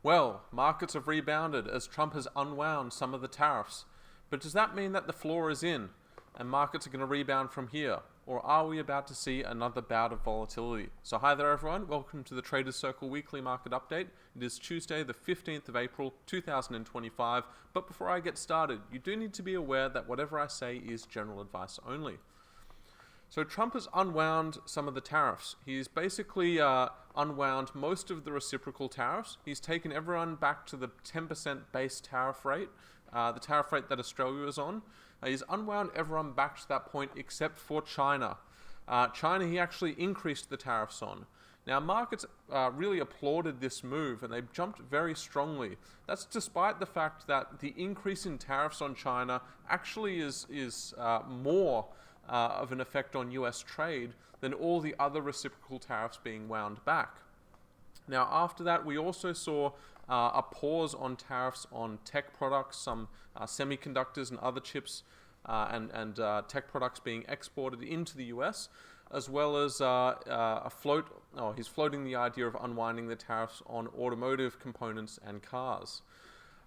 Well, markets have rebounded as Trump has unwound some of the tariffs. But does that mean that the floor is in and markets are going to rebound from here? Or are we about to see another bout of volatility? So hi there everyone, welcome to the Traders Circle Weekly Market Update. It is Tuesday the 15th of April 2025, but before I get started, you do need to be aware that whatever I say is general advice only. So Trump has unwound some of the tariffs. He's basically unwound most of the reciprocal tariffs. He's taken everyone back to the 10% base tariff rate, the tariff rate that Australia is on. He's unwound everyone back to that point except for China. China, he actually increased the tariffs on. Now, markets really applauded this move and they jumped very strongly. That's despite the fact that the increase in tariffs on China actually is more of an effect on US trade than all the other reciprocal tariffs being wound back. Now, after that, we also saw a pause on tariffs on tech products, some semiconductors and other chips and tech products being exported into the US, as well as he's floating the idea of unwinding the tariffs on automotive components and cars.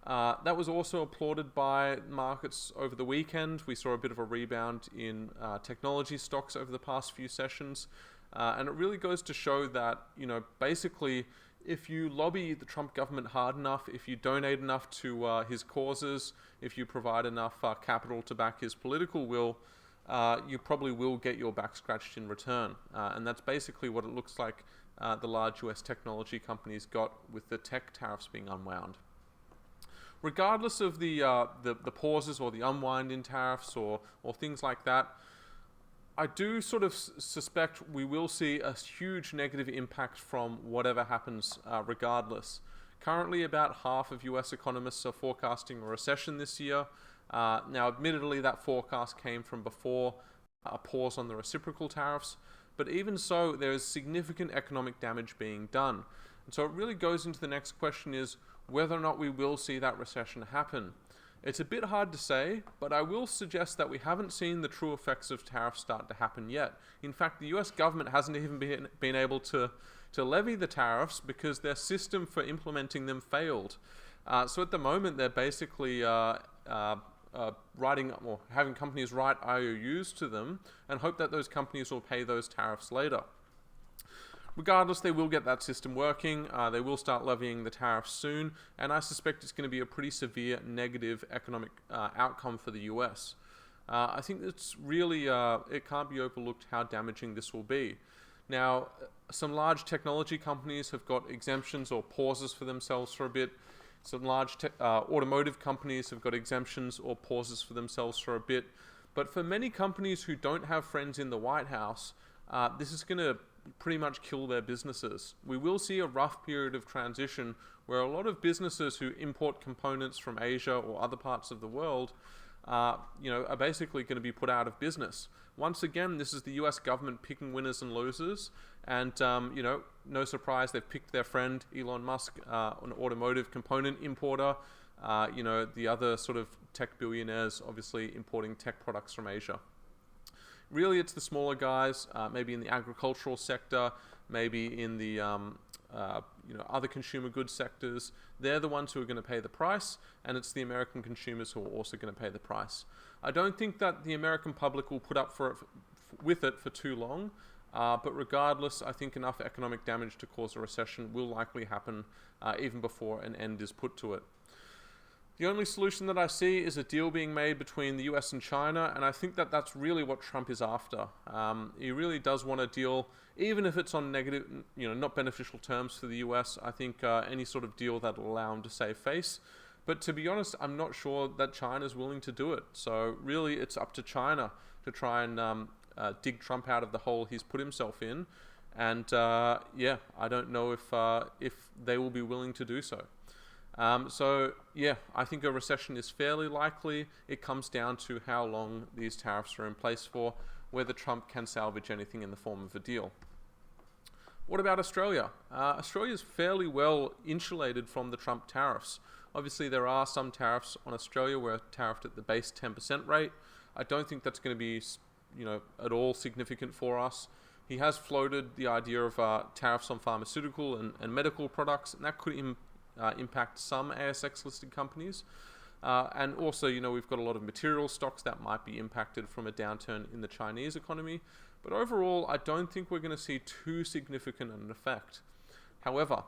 That was also applauded by markets over the weekend. We saw a bit of a rebound in technology stocks over the past few sessions. And it really goes to show that, basically, if you lobby the Trump government hard enough, if you donate enough to his causes, if you provide enough capital to back his political will, you probably will get your back scratched in return. And that's basically what it looks like the large US technology companies got with the tech tariffs being unwound. Regardless of the pauses or the unwind in tariffs or things like that, I do sort of suspect we will see a huge negative impact from whatever happens regardless. Currently, about half of US economists are forecasting a recession this year. Now, admittedly, that forecast came from before a pause on the reciprocal tariffs, but even so, there is significant economic damage being done. And so it really goes into the next question is whether or not we will see that recession happen. It's a bit hard to say, but I will suggest that we haven't seen the true effects of tariffs start to happen yet. In fact, the US government hasn't even been able to levy the tariffs because their system for implementing them failed. So at the moment, they're basically writing or having companies write IOUs to them and hope that those companies will pay those tariffs later. Regardless, they will get that system working, they will start levying the tariffs soon, and I suspect it's going to be a pretty severe negative economic outcome for the US. I think it's really, it can't be overlooked how damaging this will be. Now, some large technology companies have got exemptions or pauses for themselves for a bit. Some large automotive companies have got exemptions or pauses for themselves for a bit. But for many companies who don't have friends in the White House, this is going to pretty much kill their businesses. We will see a rough period of transition where a lot of businesses who import components from Asia or other parts of the world are basically going to be put out of business. Once again, this is the US government picking winners and losers, and no surprise, they've picked their friend Elon Musk, an automotive component importer, the other sort of tech billionaires obviously importing tech products from Asia. Really, it's the smaller guys, maybe in the agricultural sector, maybe in the other consumer goods sectors. They're the ones who are going to pay the price, and it's the American consumers who are also going to pay the price. I don't think that the American public will put up with it for too long, but regardless, I think enough economic damage to cause a recession will likely happen even before an end is put to it. The only solution that I see is a deal being made between the US and China, and I think that that's really what Trump is after. He really does want a deal, even if it's on negative, not beneficial terms for the US. I think any sort of deal that will allow him to save face. But to be honest, I'm not sure that China is willing to do it. So really, it's up to China to try and dig Trump out of the hole he's put himself in. And I don't know if they will be willing to do so. I think a recession is fairly likely. It comes down to how long these tariffs are in place for, whether Trump can salvage anything in the form of a deal. What about Australia? Australia is fairly well insulated from the Trump tariffs. Obviously, there are some tariffs on Australia where tariffed at the base 10% rate. I don't think that's going to be, at all significant for us. He has floated the idea of tariffs on pharmaceutical and medical products, and that could impact some ASX listed companies. And also, we've got a lot of material stocks that might be impacted from a downturn in the Chinese economy. But overall, I don't think we're going to see too significant an effect. However,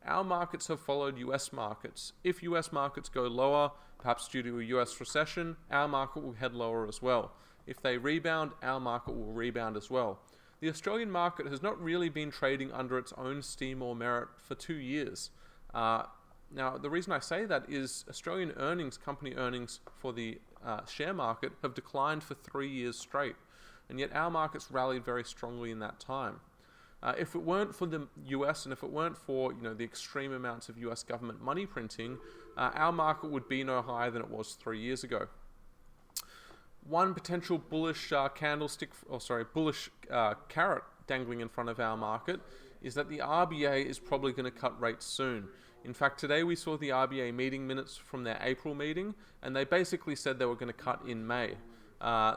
our markets have followed US markets. If US markets go lower, perhaps due to a US recession, our market will head lower as well. If they rebound, our market will rebound as well. The Australian market has not really been trading under its own steam or merit for 2 years. Now, the reason I say that is Australian earnings, company earnings for the share market have declined for 3 years straight. And yet our markets rallied very strongly in that time. If it weren't for the US and if it weren't for the extreme amounts of US government money printing, our market would be no higher than it was 3 years ago. One potential bullish bullish carrot dangling in front of our market is that the RBA is probably going to cut rates soon. In fact, today we saw the RBA meeting minutes from their April meeting, and they basically said they were going to cut in May.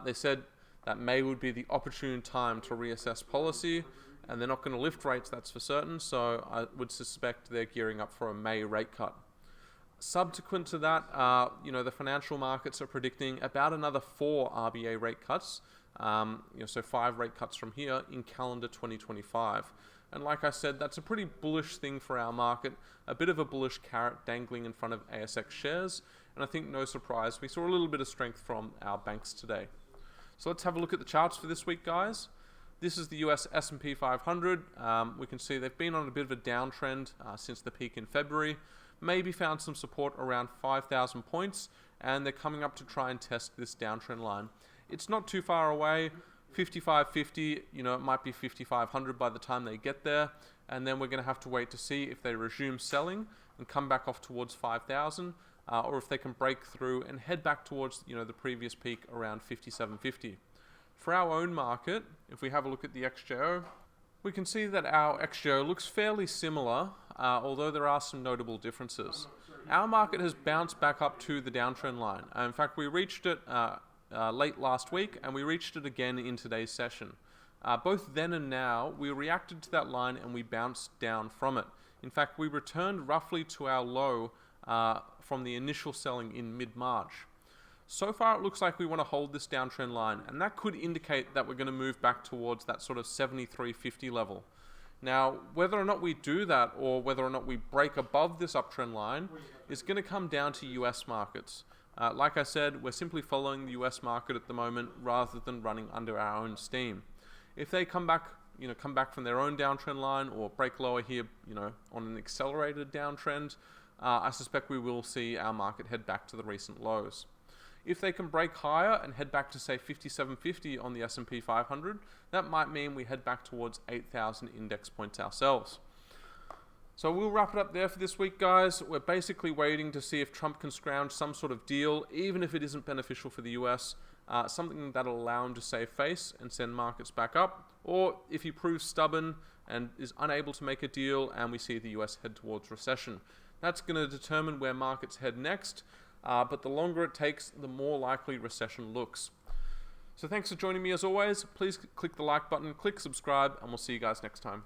They said that May would be the opportune time to reassess policy, and they're not going to lift rates, that's for certain, so I would suspect they're gearing up for a May rate cut. Subsequent to that, the financial markets are predicting about another 4 RBA rate cuts, so 5 rate cuts from here in calendar 2025. And like I said, that's a pretty bullish thing for our market, a bit of a bullish carrot dangling in front of ASX shares, and I think no surprise, we saw a little bit of strength from our banks today. So let's have a look at the charts for this week, guys. This is the US S&P 500. We can see they've been on a bit of a downtrend since the peak in February. Maybe found some support around 5,000 points, and they're coming up to try and test this downtrend line. It's not too far away. 55.50, it might be 5,500 by the time they get there, and then we're going to have to wait to see if they resume selling and come back off towards 5,000, or if they can break through and head back towards the previous peak around 57.50. For our own market, if we have a look at the XJO, we can see that our XJO looks fairly similar, although there are some notable differences. Our market has bounced back up to the downtrend line. In fact, we reached it late last week, and we reached it again in today's session. Both then and now, we reacted to that line and we bounced down from it. In fact, we returned roughly to our low from the initial selling in mid-March. So far, it looks like we want to hold this downtrend line, and that could indicate that we're going to move back towards that sort of 73.50 level. Now, whether or not we do that, or whether or not we break above this uptrend line, is going to come down to US markets. Like I said, we're simply following the US market at the moment rather than running under our own steam. If they come back from their own downtrend line or break lower here, on an accelerated downtrend, I suspect we will see our market head back to the recent lows. If they can break higher and head back to say 57.50 on the S&P 500, that might mean we head back towards 8,000 index points ourselves. So we'll wrap it up there for this week, guys. We're basically waiting to see if Trump can scrounge some sort of deal, even if it isn't beneficial for the US, something that'll allow him to save face and send markets back up, or if he proves stubborn and is unable to make a deal and we see the US head towards recession. That's going to determine where markets head next, but the longer it takes, the more likely recession looks. So thanks for joining me as always. Please click the like button, click subscribe, and we'll see you guys next time.